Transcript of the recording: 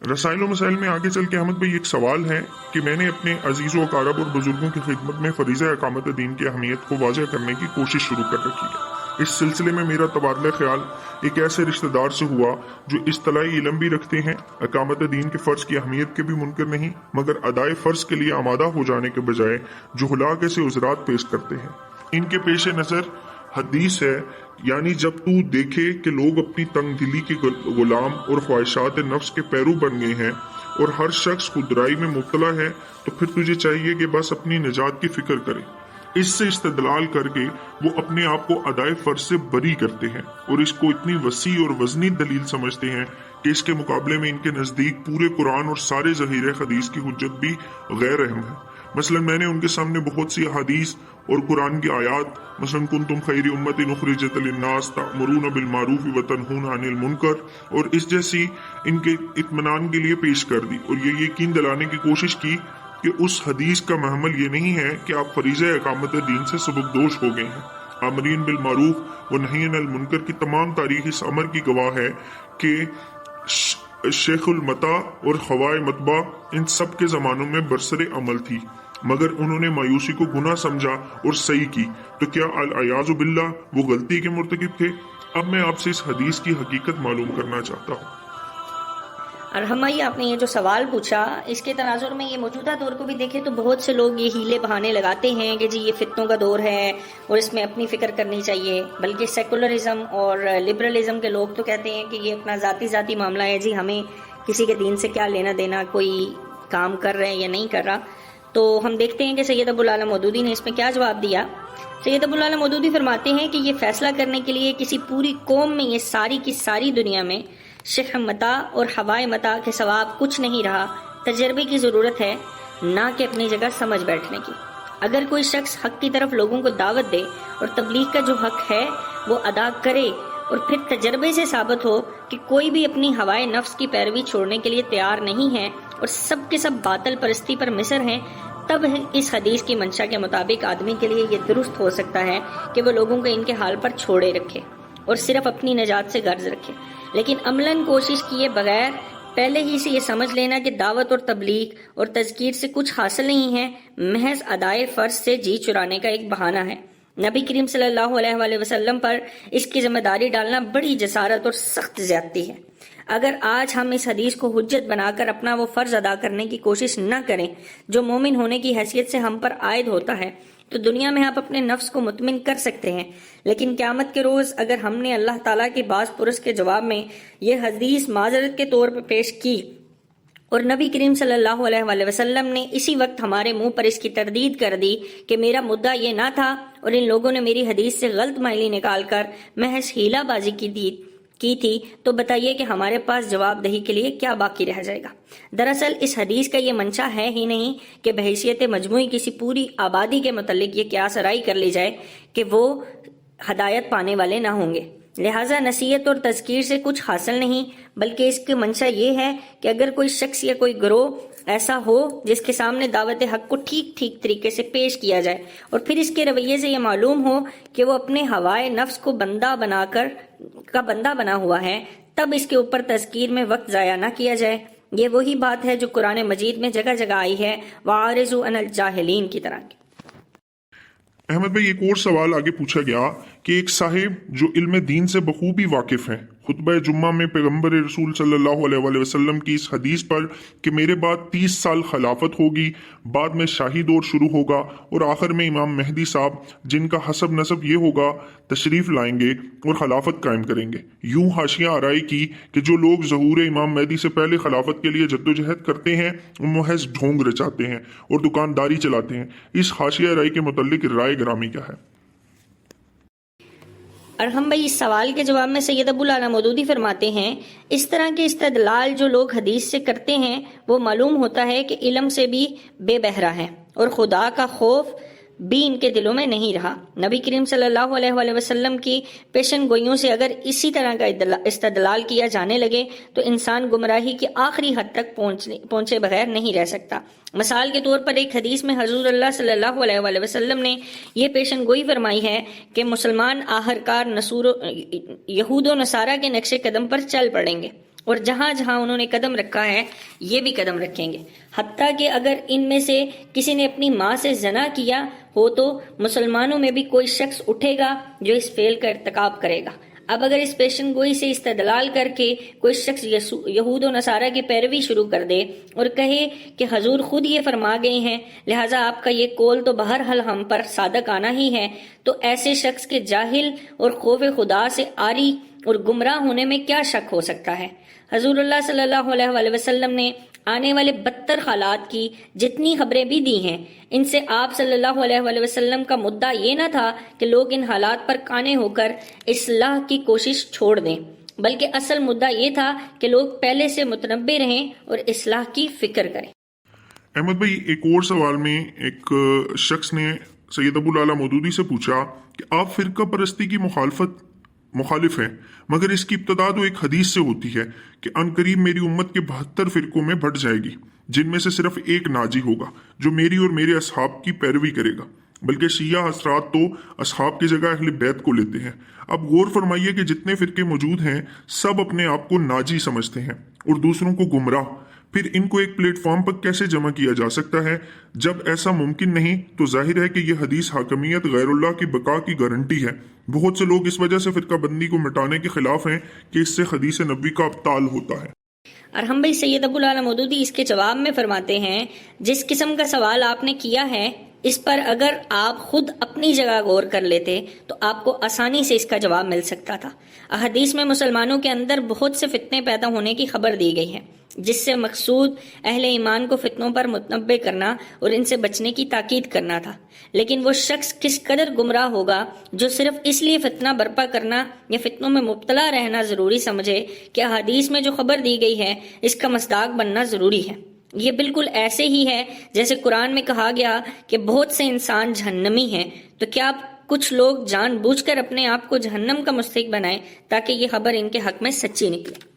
رسائل و مسائل میں آگے چل کے احمد بھائی ایک سوال ہے کہ میں نے اپنے عزیز و اقارب اور بزرگوں کی خدمت میں فریضہ اقامت دین کی اہمیت کو واضح کرنے کی کوشش شروع کر رکھی ہے۔ اس سلسلے میں میرا تبادلہ خیال ایک ایسے رشتہ دار سے ہوا جو اصطلاحی علم بھی رکھتے ہیں، اقامت دین کے فرض کی اہمیت کے بھی منکر نہیں، مگر ادائے فرض کے لیے آمادہ ہو جانے کے بجائے جہلا سے عذرات پیش کرتے ہیں۔ ان کے پیش نظر حدیث ہے، یعنی جب تو دیکھے کہ لوگ اپنی تنگ دلی کے غلام اور خواہشات نفس کے پیرو بن گئے ہیں اور ہر شخص خودرائی میں مبتلا ہے، تو پھر تجھے چاہیے کہ بس اپنی نجات کی فکر کرے۔ اس سے استدلال کر کے وہ اپنے آپ کو ادائے فرض سے بری کرتے ہیں اور اس کو اتنی وسیع اور وزنی دلیل سمجھتے ہیں کہ اس کے مقابلے میں ان کے نزدیک پورے قرآن اور سارے ذخیرہ حدیث کی حجت بھی غیر اہم ہے۔ مثلا میں نے ان کے سامنے بہت سی احادیث اور قرآن کی آیات، مثلا کنتم خیر امت اخرجت للناس تأمرون بالمعروف وتنہون عن المنکر اور اس جیسی ان کے اطمینان کے لیے پیش کر دی، اور یہ یقین دلانے کی کوشش کی کہ اس حدیث کا محمل یہ نہیں ہے کہ آپ فریضہ اقامت دین سے سبکدوش ہو گئے ہیں۔ آمرین بالمعروف و نہی عن المنکر کی تمام تاریخ اس امر کی گواہ ہے کہ شیخ المتا اور خوائے مطبع ان سب کے زمانوں میں برسر عمل تھی، مگر انہوں نے مایوسی کو گناہ سمجھا اور صحیح کی، تو کیا العیاذ باللہ وہ غلطی کے مرتکب تھے؟ اب میں آپ سے اس حدیث کی حقیقت معلوم کرنا چاہتا ہوں۔ ارحم بھائی، آپ نے یہ جو سوال پوچھا، اس کے تناظر میں یہ موجودہ دور کو بھی دیکھیں تو بہت سے لوگ یہ ہیلے بہانے لگاتے ہیں کہ جی یہ فتنوں کا دور ہے اور اس میں اپنی فکر کرنی چاہیے، بلکہ سیکولرزم اور لبرلزم کے لوگ تو کہتے ہیں کہ یہ اپنا ذاتی معاملہ ہے، جی ہمیں کسی کے دین سے کیا لینا دینا، کوئی کام کر رہے ہیں یا نہیں کر رہا۔ تو ہم دیکھتے ہیں کہ سید ابو العالی مودودی نے اس میں کیا جواب دیا۔ سید ابو العالی مودودی فرماتے ہیں کہ یہ فیصلہ کرنے کے لیے کسی پوری قوم میں، یہ ساری کی ساری دنیا میں شیخ متا اور ہوائے متا کے سوا کچھ نہیں رہا، تجربے کی ضرورت ہے، نہ کہ اپنی جگہ سمجھ بیٹھنے کی۔ اگر کوئی شخص حق کی طرف لوگوں کو دعوت دے اور تبلیغ کا جو حق ہے وہ ادا کرے اور پھر تجربے سے ثابت ہو کہ کوئی بھی اپنی ہوائے نفس کی پیروی چھوڑنے کے لیے تیار نہیں ہے اور سب کے سب باطل پرستی پر مصر ہیں، تب اس حدیث کی منشا کے مطابق آدمی کے لیے یہ درست ہو سکتا ہے کہ وہ لوگوں کو ان کے حال پر چھوڑے رکھے اور صرف اپنی نجات سے غرض رکھے، لیکن عملاً کوشش کیے بغیر پہلے ہی سے یہ سمجھ لینا کہ دعوت اور تبلیغ اور تذکیر سے کچھ حاصل نہیں ہے، محض ادائے فرض سے جی چرانے کا ایک بہانہ ہے۔ نبی کریم صلی اللہ علیہ وآلہ وسلم پر اس کی ذمہ داری ڈالنا بڑی جسارت اور سخت زیادتی ہے۔ اگر آج ہم اس حدیث کو حجت بنا کر اپنا وہ فرض ادا کرنے کی کوشش نہ کریں جو مومن ہونے کی حیثیت سے ہم پر عائد ہوتا ہے، تو دنیا میں آپ اپنے نفس کو مطمئن کر سکتے ہیں، لیکن قیامت کے روز اگر ہم نے اللہ تعالیٰ کی باز پرس کے جواب میں یہ حدیث معذرت کے طور پر پیش کی اور نبی کریم صلی اللہ علیہ وآلہ وسلم نے اسی وقت ہمارے منہ پر اس کی تردید کر دی کہ میرا مدعا یہ نہ تھا اور ان لوگوں نے میری حدیث سے غلط معنی نکال کر محض ہیلا بازی کی تھی، تو بتائیے کہ ہمارے پاس جواب دہی کے لیے کیا باقی رہ جائے گا۔ دراصل اس حدیث کا یہ منشا ہے ہی نہیں کہ بحیثیت مجموعی کسی پوری آبادی کے متعلق یہ قیاس آرائی کر لی جائے کہ وہ ہدایت پانے والے نہ ہوں گے، لہٰذا نصیحت اور تذکیر سے کچھ حاصل نہیں، بلکہ اس کی منشا یہ ہے کہ اگر کوئی شخص یا کوئی گروہ ایسا ہو جس کے سامنے دعوت حق کو ٹھیک طریقے سے پیش کیا جائے اور پھر اس کے رویے سے یہ معلوم ہو کہ وہ اپنے ہوائے نفس کو بندہ بنا ہوا ہے، تب اس کے اوپر تذکیر میں وقت ضائع نہ کیا جائے۔ یہ وہی بات ہے جو قرآن مجید میں جگہ جگہ آئی ہے، وَعَارِضُوا عَنِ الْجَاهِلِينَ کی طرح کی۔ احمد بھائی، ایک اور سوال آگے پوچھا گیا کہ ایک صاحب جو علم دین سے بخوبی واقف ہیں، خطبہ جمعہ میں پیغمبر رسول صلی اللہ علیہ وآلہ وسلم کی اس حدیث پر کہ میرے بعد 30 سال خلافت ہوگی، بعد میں شاہی دور شروع ہوگا اور آخر میں امام مہدی صاحب جن کا حسب نسب یہ ہوگا تشریف لائیں گے اور خلافت قائم کریں گے، یوں حاشیہ آرائی کی کہ جو لوگ ظہور امام مہدی سے پہلے خلافت کے لیے جدوجہد کرتے ہیں وہ محض ڈھونگ رچاتے ہیں اور دکانداری چلاتے ہیں۔ اس حاشیہ آرائی کے متعلق رائے گرامی کیا ہے؟ ارحم بھائی، اس سوال کے جواب میں سید ابو العالی مودودی فرماتے ہیں، اس طرح کے استدلال جو لوگ حدیث سے کرتے ہیں وہ معلوم ہوتا ہے کہ علم سے بھی بے بہرا ہے اور خدا کا خوف بھی ان کے دلوں میں نہیں رہا۔ نبی کریم صلی اللہ علیہ وآلہ وسلم کی پیشن گوئیوں سے اگر اسی طرح کا استدلال کیا جانے لگے تو انسان گمراہی کی آخری حد تک پہنچے بغیر نہیں رہ سکتا۔ مثال کے طور پر ایک حدیث میں حضور اللہ صلی اللہ علیہ وآلہ وسلم نے یہ پیشن گوئی فرمائی ہے کہ مسلمان آخرکار یہود و نصارہ کے نقش قدم پر چل پڑیں گے اور جہاں جہاں انہوں نے قدم رکھا ہے یہ بھی قدم رکھیں گے، حتیٰ کہ اگر ان میں سے کسی نے اپنی ماں سے زنا کیا ہو تو مسلمانوں میں بھی کوئی شخص اٹھے گا جو اس فعل کا ارتکاب کرے گا۔ اب اگر اس پیشن گوئی سے استدلال کر کے کوئی شخص یہود و نصارہ کی پیروی شروع کر دے اور کہے کہ حضور خود یہ فرما گئے ہیں لہٰذا آپ کا یہ قول تو بہرحال ہم پر صادق آنا ہی ہے، تو ایسے شخص کے جاہل اور خوف خدا سے عاری اور گمراہ ہونے میں کیا شک ہو سکتا ہے؟ حضور اللہ صلی اللہ علیہ وآلہ وسلم نے آنے والے بدتر حالات کی جتنی خبریں بھی دی ہیں، ان سے آپ صلی اللہ علیہ وآلہ وسلم کا مدعا یہ نہ تھا کہ لوگ ان حالات پر قانے ہو کر اصلاح کی کوشش چھوڑ دیں، بلکہ اصل مدعا یہ تھا کہ لوگ پہلے سے متنبع رہیں اور اصلاح کی فکر کریں۔ احمد بھائی، ایک اور سوال میں ایک شخص نے سید ابو العلا مودودی سے پوچھا کہ آپ فرقہ پرستی کی مخالف ہیں، مگر اس کی ابتدا تو ایک حدیث سے ہوتی ہے کہ عنقریب میری امت کے 72 فرقوں میں بٹ جائے گی، جن میں سے صرف ایک ناجی ہوگا جو میری اور میرے اصحاب کی پیروی کرے گا، بلکہ شیعہ حضرات تو اصحاب کی جگہ اہل بیت کو لیتے ہیں۔ اب غور فرمائیے کہ جتنے فرقے موجود ہیں سب اپنے آپ کو ناجی سمجھتے ہیں اور دوسروں کو گمراہ، پھر ان کو ایک پلیٹ فارم پر کیسے جمع کیا جا سکتا ہے؟ جب ایسا ممکن نہیں تو ظاہر ہے کہ یہ حدیث حاکمیت غیر اللہ کی بقا کی گارنٹی ہے۔ بہت سے لوگ اس وجہ سے فرقہ بندی کو مٹانے کے خلاف ہیں کہ اس سے حدیث نبوی کا ابطال ہوتا ہے۔ اور ہم بھائی سید ابو العلا مودودی اس کے جواب میں فرماتے ہیں جس قسم کا سوال آپ نے کیا ہے اس پر اگر آپ خود اپنی جگہ غور کر لیتے تو آپ کو آسانی سے اس کا جواب مل سکتا تھا۔ احادیث میں مسلمانوں کے اندر بہت سے فتنے پیدا ہونے کی خبر دی گئی ہے جس سے مقصود اہل ایمان کو فتنوں پر متنبع کرنا اور ان سے بچنے کی تاکید کرنا تھا، لیکن وہ شخص کس قدر گمراہ ہوگا جو صرف اس لیے فتنہ برپا کرنا یا فتنوں میں مبتلا رہنا ضروری سمجھے کہ احادیث میں جو خبر دی گئی ہے اس کا مصداق بننا ضروری ہے۔ یہ بالکل ایسے ہی ہے جیسے قرآن میں کہا گیا کہ بہت سے انسان جہنمی ہیں، تو کیا کچھ لوگ جان بوجھ کر اپنے آپ کو جہنم کا مستحق بنائیں تاکہ یہ خبر ان کے حق میں سچی نکلے۔